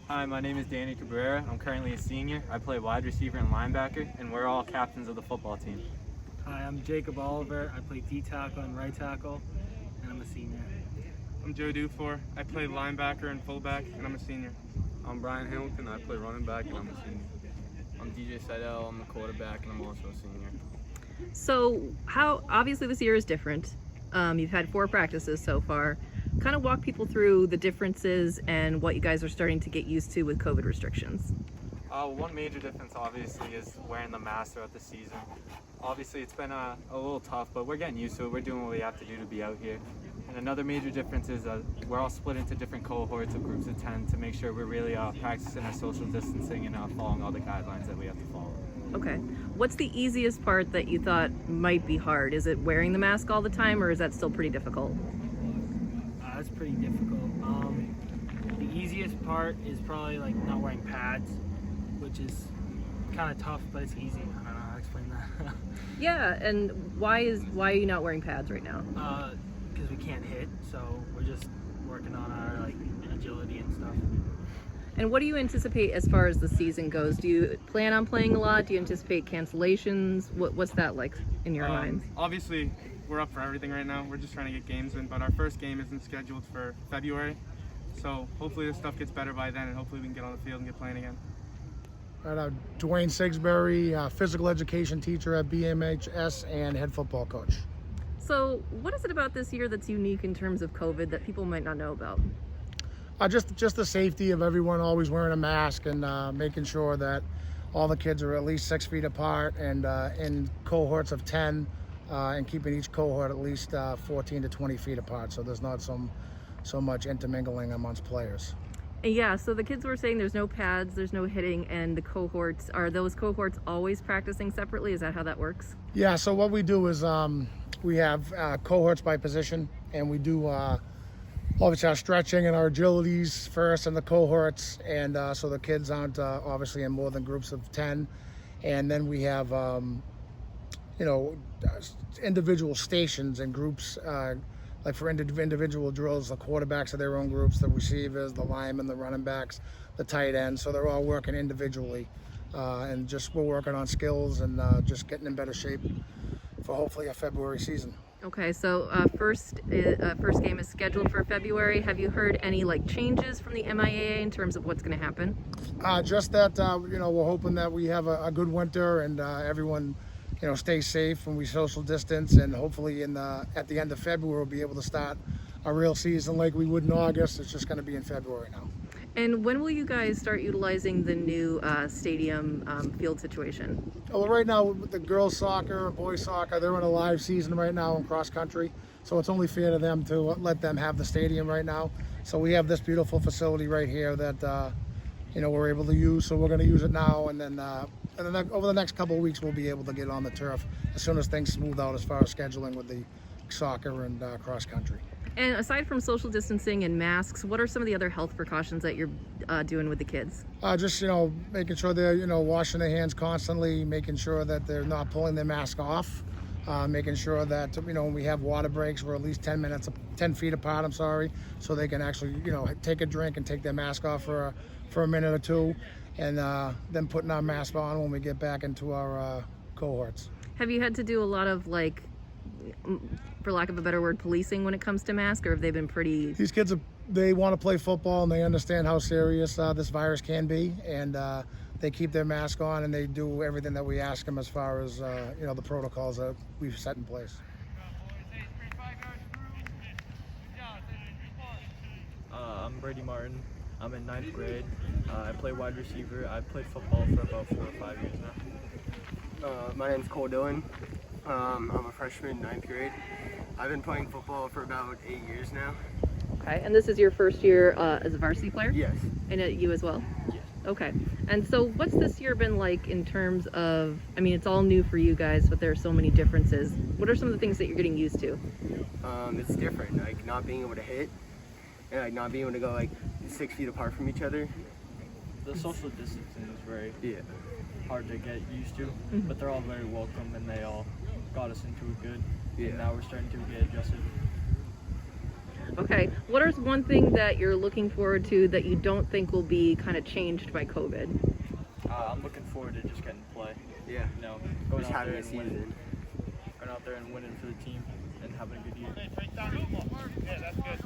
Hi, my name is Danny Cabrera. I'm currently a senior. I play wide receiver and linebacker, and we're all captains of the football team. Hi, I'm Jacob Oliver. I play D-tackle and right tackle, and I'm a senior. I'm Joe Dufour. I play linebacker and fullback, and I'm a senior. I'm Brian Hamilton. I play running back, and I'm a senior. I'm DJ Seidel. I'm a quarterback, and I'm also a senior. So, obviously this year is different. You've had 4 practices so far. Kind of walk people through the differences and what you guys are starting to get used to with COVID restrictions. One major difference, obviously, is wearing the mask throughout the season. Obviously, it's been a little tough, but we're getting used to it. We're doing what we have to do to be out here. And another major difference is we're all split into different cohorts of groups of 10 to make sure we're really practicing our social distancing and following all the guidelines that we have to follow. Okay. What's the easiest part that you thought might be hard? Is it wearing the mask all the time, or is that still pretty difficult? That's pretty difficult. The easiest part is probably like not wearing pads, which is kind of tough, but it's easy. I don't know how to explain that. Yeah, and why are you not wearing pads right now? Because we can't hit, so we're just working on our agility and stuff. And what do you anticipate as far as the season goes? Do you plan on playing a lot? Do you anticipate cancellations? What's that like in your mind? Obviously, we're up for everything right now. We're just trying to get games in, but our first game isn't scheduled for February. So hopefully this stuff gets better by then, and hopefully we can get on the field and get playing again. Dwayne Sigsbury, physical education teacher at BMHS and head football coach. So what is it about this year that's unique in terms of COVID that people might not know about? Just the safety of everyone always wearing a mask and making sure that all the kids are at least 6 feet apart and in cohorts of 10 and keeping each cohort at least 14 to 20 feet apart, so there's not so much intermingling amongst players. Yeah, so the kids were saying there's no pads, there's no hitting, and are those cohorts always practicing separately? Is that how that works? Yeah, so what we do is we have cohorts by position, and we do obviously our stretching and our agilities first in the cohorts, and so the kids aren't obviously in more than groups of 10. And then we have individual stations and groups, like for individual drills. The quarterbacks are their own groups, the receivers, the linemen, the running backs, the tight ends. So they're all working individually, and we're working on skills and just getting in better shape for hopefully a February season. Okay, so first game is scheduled for February. Have you heard any changes from the MIAA in terms of what's going to happen? Just that we're hoping that we have a good winter and everyone stays safe when we social distance, and hopefully at the end of February we'll be able to start a real season like we would in August. It's just going to be in February now. And when will you guys start utilizing the new stadium field situation? Well, right now with the girls soccer and boys soccer, they're in a live season right now in cross country, so it's only fair to them to let them have the stadium right now. So we have this beautiful facility right here that we're able to use, so we're going to use it now, and then over the next couple of weeks we'll be able to get on the turf as soon as things smooth out as far as scheduling with the soccer and cross country. And aside from social distancing and masks, what are some of the other health precautions that you're doing with the kids? Just making sure they're washing their hands constantly, making sure that they're not pulling their mask off, making sure that when we have water breaks we're at least 10 feet apart, so they can actually take a drink and take their mask off for a minute or two, and then putting our mask on when we get back into our cohorts. Have you had to do a lot of for lack of a better word, policing when it comes to masks, or have they been pretty... These kids, they want to play football and they understand how serious this virus can be, and they keep their mask on and they do everything that we ask them as far as the protocols that we've set in place. I'm Brady Martin. I'm in 9th grade. I play wide receiver. I've played football for about 4 or 5 years now. My name's Cole Dillon. I'm a freshman in 9th grade. I've been playing football for about 8 years now. Okay, and this is your first year as a varsity player? Yes. And you as well? Yes. Okay, and so what's this year been like in terms of, it's all new for you guys, but there are so many differences. What are some of the things that you're getting used to? It's different, not being able to hit, and not being able to go 6 feet apart from each other. The social distancing is very hard to get used to, but they're all very welcome and they all got us into it good. And now we're starting to get adjusted. Okay. What is one thing that you're looking forward to that you don't think will be kind of changed by COVID? I'm looking forward to just getting to play. Yeah. You know, going Just out having there a and winning. season. Going out there and winning for the team and having a good year. Yeah, that's good.